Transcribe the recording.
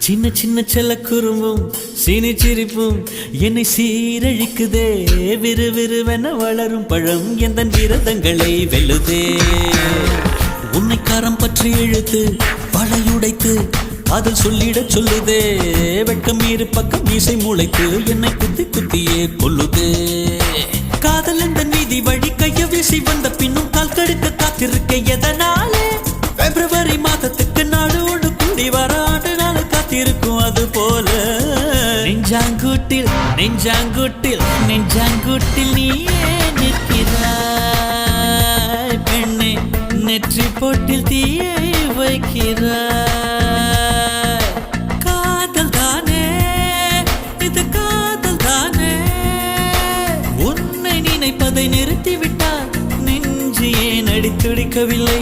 சின்ன சின்ன செல்ல குறும்பும் சீனி சிரிப்பும் என்னை சீரழிக்குதே. விறுவிறுவென வளரும் பழம் எந்த விரதங்களை வெல்லுதே. உன்னை கரம் பற்றி இழுத்து வளையுடைத்து காதல் சொல்லிடச் சொல்லுதே. வெட்கம் இரு பக்கம் மீசை முளைத்து என்னை குத்தி குத்தியே கொல்லுதே. காதல் எந்த நீதி வழி கைய வீசி வந்த பின்னும் கால் கடுக்க காத்திருக்க எதனாலே? பிப்ரவரி மாதத்துக்கு நாடு ஒன்று கூடி வர ஆண்டு நாள் காத்திருக்கும். அது போல நெஞ்சாங்கூட்டில் நெஞ்சாங்கூட்டில் நெஞ்சாங்கூட்டில் நீயே நிற்கிறாய் பெண்ணே. நெற்றி போட்டில் தீயை வைக்கிறாய். காதல் தானே இது, காதல் தானே. உன்னை நினைப்பதை நிறுத்திவிட்டால் நெஞ்சு ஏன் அடித்துடிக்கவில்லை?